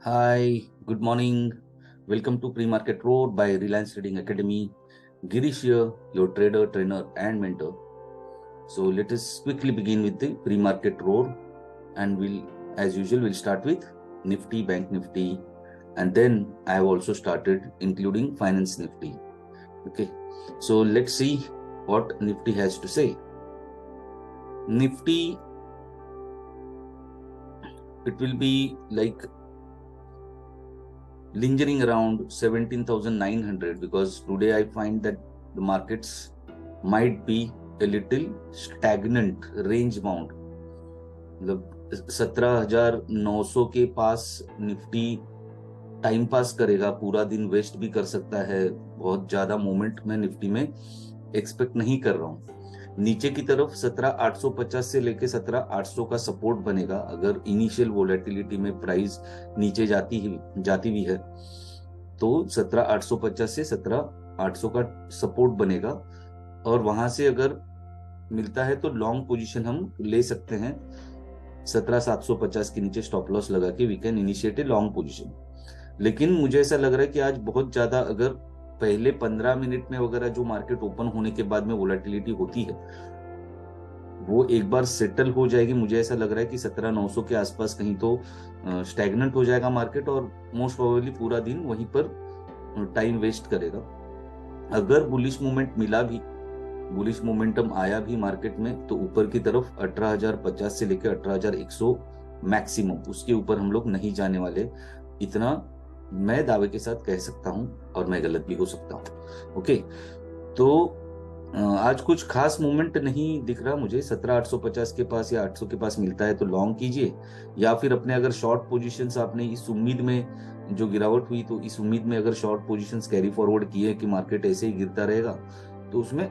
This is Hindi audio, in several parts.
Hi, good morning. Welcome to Pre-Market Road by Reliance Trading Academy. Girish here, your trader, trainer, and mentor. So let us quickly begin with the pre-market roar, and as usual, we'll start with Nifty, Bank Nifty, and then I have also started including Finance Nifty. Okay, so let's see what Nifty has to say. Nifty, it will be like lingering around 17,900 because today I find that the markets might be a little stagnant, range bound. मतलब 17,900 के पास निफ्टी टाइम पास करेगा, पूरा दिन वेस्ट भी कर सकता है। बहुत ज्यादा मूवमेंट मैं निफ्टी में एक्सपेक्ट नहीं कर रहा हूँ। नीचे की तरफ 17,850 से लेके 17,800 का सपोर्ट बनेगा अगर इनिशियल वोलेटिलिटी में प्राइस नीचे जाती भी है तो 17,850 से 17,800 का सपोर्ट बनेगा, और वहां से अगर मिलता है तो लॉन्ग पोजीशन हम ले सकते हैं। 17,750 के नीचे स्टॉप लॉस लगा के we can initiate a long position. लेकिन मुझे ऐसा लग रहा है कि आज बहुत ज्यादा, अगर पहले 15 मिनट में वगैरह जो मार्केट ओपन होने के बाद में वोलेटिलिटी होती है वो एक बार सेटल हो जाएगी, मुझे ऐसा लग रहा है कि 17,900 के आसपास कहीं तो स्टैग्नेंट हो जाएगा मार्केट, और मोस्ट प्रोबेबली पूरा दिन वहीं पर टाइम वेस्ट करेगा। अगर बुलिश मूवमेंट मिला भी, बुलिश मोमेंटम आया भी मार्केट में, तो ऊपर की तरफ 18,050 से लेकर 18,100 मैक्सिमम, उसके ऊपर हम लोग नहीं जाने वाले, इतना मैं दावे के साथ कह सकता हूं, और मैं गलत भी हो सकता हूं। ओके, तो आज कुछ खास मूवमेंट नहीं दिख रहा मुझे। 17,850 के पास या 800 के पास मिलता है तो लॉन्ग कीजिए, या फिर अपने अगर शॉर्ट पोजीशंस आपने इस उम्मीद में, जो गिरावट हुई तो इस उम्मीद में अगर शॉर्ट पोजीशंस कैरी फॉरवर्ड किए कि मार्केट ऐसे ही गिरता रहेगा, तो उसमें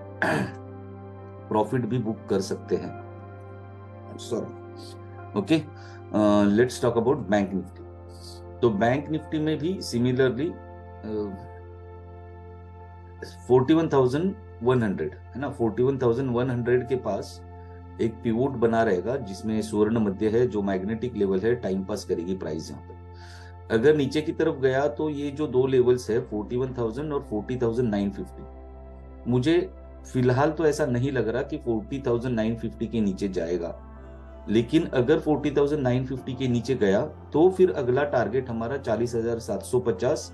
प्रॉफिट भी बुक कर सकते हैं। Sorry. Okay, let's talk about bank Nifty. तो बैंक निफ्टी में भी सिमिलरली 41,100 है ना, 41,100 के पास एक पिवोट बना रहेगा जिसमें स्वर्ण मध्य है, जो मैग्नेटिक लेवल है, टाइम पास करेगी प्राइस यहाँ पर। अगर नीचे की तरफ गया तो ये जो दो लेवल्स है 41,000 और 40,950, मुझे फिलहाल तो ऐसा नहीं लग रहा कि 40,950 के नीचे जाएगा। लेकिन अगर 40,950 के नीचे गया तो फिर अगला टारगेट हमारा 40,750,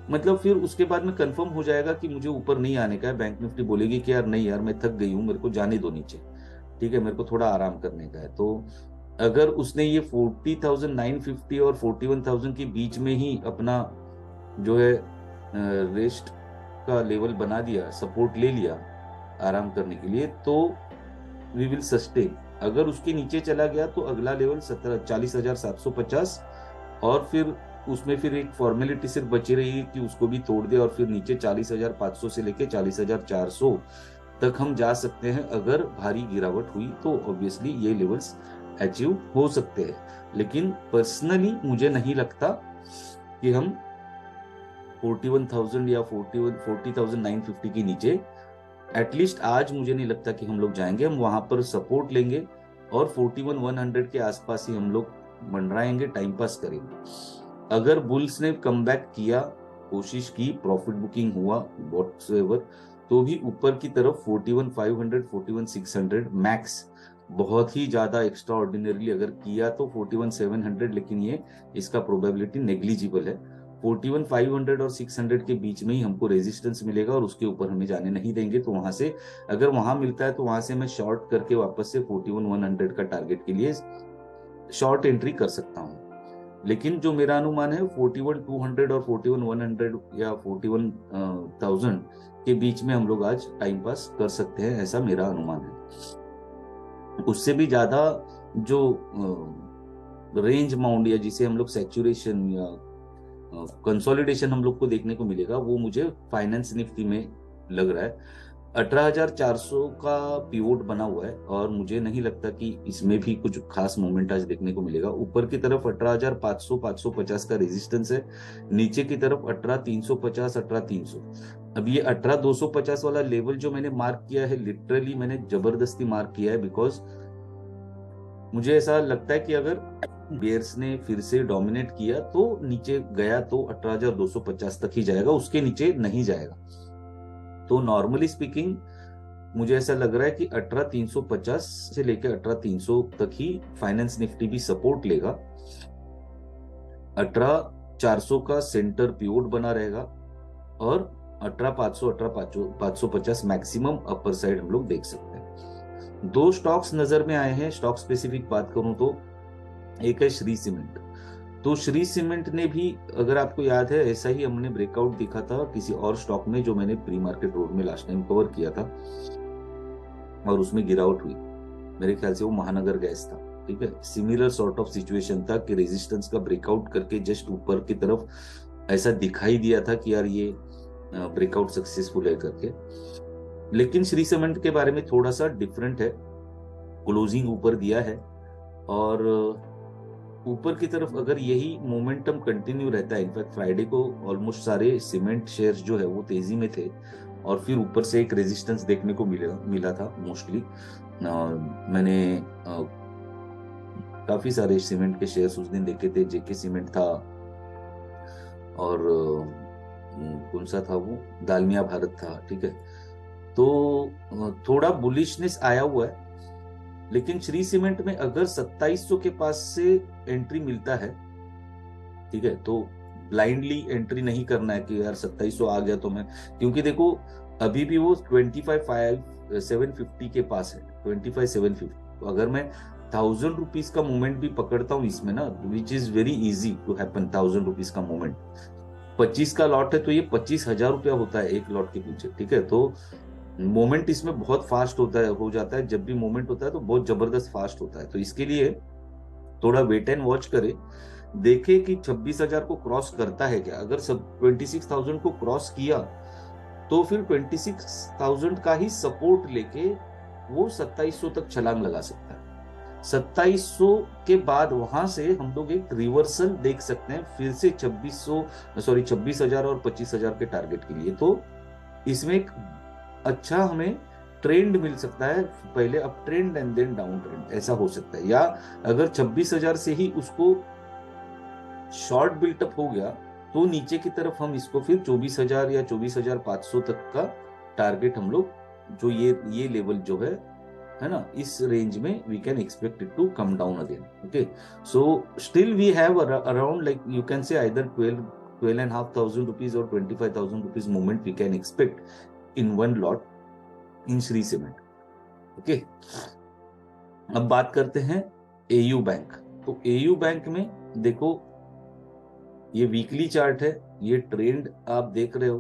मतलब फिर उसके बाद में कंफर्म हो जाएगा कि मुझे ऊपर नहीं आने का है। बैंक निफ्टी बोलेगी कि यार नहीं यार, मैं थक गई हूँ, मेरे को जाने दो नीचे, ठीक है, मेरे को थोड़ा आराम करने का है। तो अगर उसने ये 40,950 और 41,000 के बीच में ही अपना जो है रेस्ट का लेवल बना दिया, सपोर्ट ले लिया आराम करने के लिए, तो वी विल सस्टेन। अगर उसके नीचे चला गया तो अगला लेवल 40,750, और फिर उसमें फिर एक फॉर्मेलिटी सिर्फ बची रही कि उसको भी तोड़ दे, और फिर नीचे 40,500 से लेके 40,400 तक हम जा सकते हैं। अगर भारी गिरावट हुई तो ऑब्वियसली ये लेवल्स अचीव हो सकते हैं, लेकिन पर्सनली मुझे नहीं लगता कि हम 41,000 या 40,950 के नीचे, एटलीस्ट आज मुझे नहीं लगता कि हम लोग जाएंगे। हम वहां पर सपोर्ट लेंगे और 41,100 के आसपास ही हम लोग मंडराएंगे, टाइम पास करेंगे। अगर बुल्स ने कम बैक किया, कोशिश की, प्रॉफिट बुकिंग हुआ व्हाटसोएवर, तो भी ऊपर की तरफ 41,500 41,600 मैक्स, बहुत ही ज्यादा एक्स्ट्रा ऑर्डिनरीली अगर किया तो 41,700, लेकिन ये इसका प्रोबेबिलिटी नेग्लिजिबल है। 41,500 और 600 के बीच में ही हमको रेजिस्टेंस मिलेगा, और उसके ऊपर हमें जाने नहीं देंगे। तो वहां से अगर वहां मिलता है तो वहां से मैं शॉर्ट करके वापस से 41,100 का टारगेट के लिए शॉर्ट एंट्री कर सकता हूं। लेकिन जो मेरा अनुमान है 41,200 और 41,100 या 41,000 के बीच में हम लोग आज टाइम पास कर सकते हैं, ऐसा मेरा अनुमान है। उससे भी ज्यादा जो रेंज माउंट, या जिसे हम लोग सैचुरेशन या कंसोलिडेशन हम लोग को देखने को मिलेगा, वो मुझे फाइनेंस निफ्टी में लग रहा है। 18,400 का पिवोट बना हुआ है, और मुझे नहीं लगता कि इसमें भी कुछ खास मोमेंट आज देखने को मिलेगा। ऊपर की तरफ 18,500 550 का रेजिस्टेंस है, नीचे की तरफ 18,350 18,300। अब ये 18,250 वाला लेवल जो मैंने मार्क किया है, लिटरली मैंने जबरदस्ती मार्क किया है, बिकॉज मुझे ऐसा लगता है कि अगर बेयर्स ने फिर से डोमिनेट किया तो नीचे गया तो 18,250 तक ही जाएगा, उसके नीचे नहीं जाएगा। तो नॉर्मली स्पीकिंग मुझे ऐसा लग रहा है कि 18,350 से लेकर 18,300 तक ही फाइनेंस निफ्टी भी सपोर्ट लेगा। 18,400 का सेंटर पिवोट बना रहेगा और 18,500 18,550 मैक्सिमम अपर साइड हम लोग देख सकते हैं। दो स्टॉक्स नजर में आए हैं, स्टॉक स्पेसिफिक बात करूं तो एक है श्री सीमेंट। तो श्री सीमेंट ने भी, अगर आपको याद है, ऐसा ही हमने ब्रेकआउट दिखा था किसी और स्टॉक में जो मैंने प्री मार्केट रोड में लास्ट टाइम कवर किया था और उसमें गिरावट हुई। मेरे ख्याल से वो महानगर गैस था, ठीक है। सिमिलर सॉर्ट ऑफ सिचुएशन था कि रेजिस्टेंस का ब्रेकआउट करके जस्ट ऊपर की तरफ ऐसा दिखाई दिया था कि यार ये ब्रेकआउट सक्सेसफुल है करके। लेकिन श्री सीमेंट के बारे में थोड़ा सा डिफरेंट है, क्लोजिंग ऊपर दिया है और ऊपर की तरफ अगर यही मोमेंटम कंटिन्यू रहता है, इनफैक्ट फ्राइडे को ऑलमोस्ट सारे सीमेंट शेयर्स जो है वो तेजी में थे और फिर ऊपर से एक रेजिस्टेंस देखने को मिला था मोस्टली। मैंने काफी सारे सीमेंट के शेयर्स उस दिन देखे थे, जेके सीमेंट था और कौन सा था वो, दालमिया भारत था, ठीक है। तो थोड़ा बुलिशनेस आया हुआ है। लेकिन श्री सीमेंट में अगर 2700 के पास से एंट्री मिलता है, ठीक है, तो ब्लाइंडली एंट्री नहीं करना है कि यार 2700 आ गया तो मैं, क्योंकि देखो अभी भी वो 25,750 के पास है, 25,750। तो अगर मैं 1,000 रुपीज का मूवमेंट भी पकड़ता हूँ इसमें ना, which is very easy to happen, 1,000 rupees का मूवमेंट, 25 का लॉट है तो ये 25,000 रुपया होता है एक लॉट के पीछे, ठीक है। तो मोमेंट इसमें बहुत फास्ट होता है, हो जाता है, जब भी मोमेंट होता है तो बहुत जबरदस्त फास्ट होता है। तो इसके लिए थोड़ा वेट एंड वॉच करे, देखे कि 26,000 को क्रॉस करता है क्या। अगर सब 26,000 को क्रॉस किया तो फिर 26,000 का ही सपोर्ट लेके वो 2700 तक छलांग लगा सकता है। 2700 के बाद वहां से हम लोग एक रिवर्सल देख सकते हैं फिर से 26,000 और 25,000 के टारगेट के लिए। तो इसमें एक अच्छा हमें ट्रेंड मिल सकता है, पहले up trend and then down trend, ऐसा हो सकता है। या अगर 26,000 से ही उसको शॉर्ट बिल्टअप हो गया तो नीचे की तरफ हम इसको फिर 24,000 या 24,500 तक का टारगेट हम लोग, जो ये लेवल जो है ना, इस रेंज में we can expect it to come down again. Okay, so still we have around like you can say either 12,500 rupees और 25,000 rupees movement we can expect in one lot in Shree cement. Okay, अब बात करते हैं एयू बैंक। तो एयू बैंक में देखो ये वीकली चार्ट है, ये ट्रेंड आप देख रहे हो,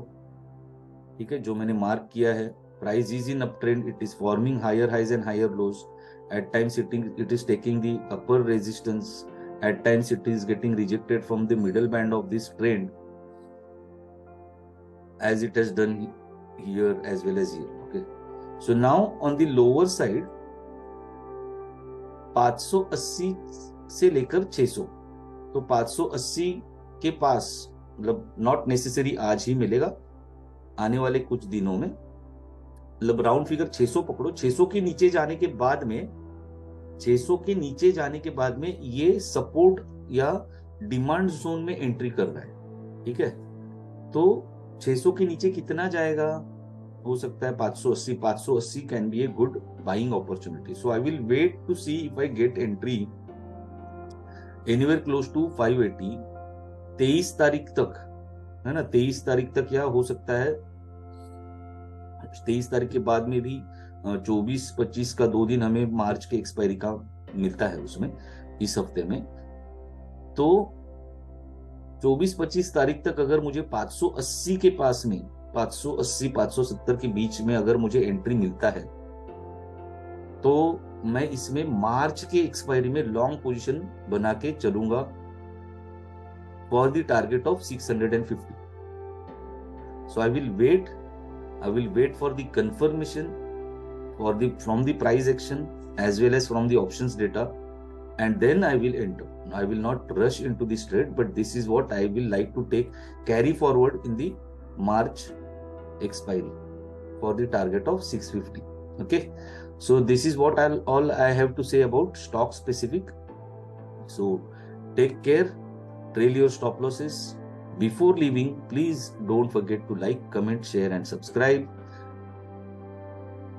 ठीक है, जो मैंने मार्क किया है। Price is in up trend, it is forming higher highs and higher lows, at times it is taking the upper resistance, at times it is getting rejected from the middle band of this trend, as it has done here as well as here. Okay, so now on the lower side 580 से लेकर 600, तो 580 के पास, मतलब नॉट नेसेसरी आज ही मिलेगा, आने वाले कुछ दिनों में, मतलब राउंड फिगर 600 पकड़ो। 600 के नीचे जाने के बाद में, 600 के नीचे जाने के बाद में ये सपोर्ट या डिमांड जोन में एंट्री कर रहा है, ठीक है। तो 600 के नीचे कितना जाएगा, हो सकता है 580। 580 can be a good buying opportunity, so I will wait to see if I get entry anywhere close to 580 23 तारीख तक, है ना। 23 तारीख तक या हो सकता है 23 तारीख के बाद में भी 24-25 का 2 दिन हमें मार्च के एक्सपायरी का मिलता है उसमें, इस हफ्ते में। तो 24-25 तारीख तक अगर मुझे 580 के पास में, 580-570 के बीच में अगर मुझे एंट्री मिलता है, तो मैं इसमें मार्च के एक्सपायरी में लॉन्ग पोजीशन बना के चलूंगा for the target of 650। So I will wait for the confirmation from the price action as well as from the options data, and then I will enter. I will not rush into this trade, but this is what I will like to carry forward in the March expiry for the target of 650. Okay, so this is what all I have to say about stock specific. So take care, trail your stop losses. Before leaving, please don't forget to like, comment, share and subscribe.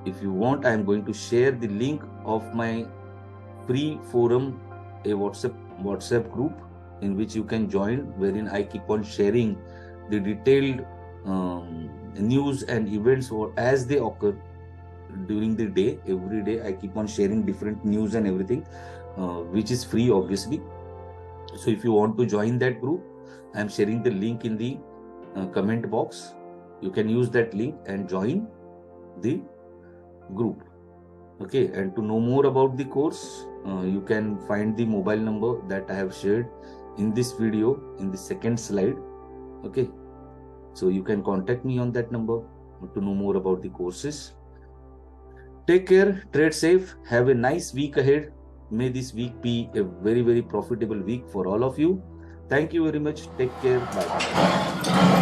If you want, I am going to share the link of my free forum, a WhatsApp group in which you can join, wherein I keep on sharing the detailed news and events or as they occur during the day. Every day I keep on sharing different news and everything, which is free obviously. So if you want to join that group, I am sharing the link in the comment box. You can use that link and join the group. Okay, and to know more about the course, you can find the mobile number that I have shared in this video in the second slide. Okay, so you can contact me on that number to know more about the courses. Take care, trade safe, have a nice week ahead. May this week be a very, very profitable week for all of you. Thank you very much. Take care. Bye.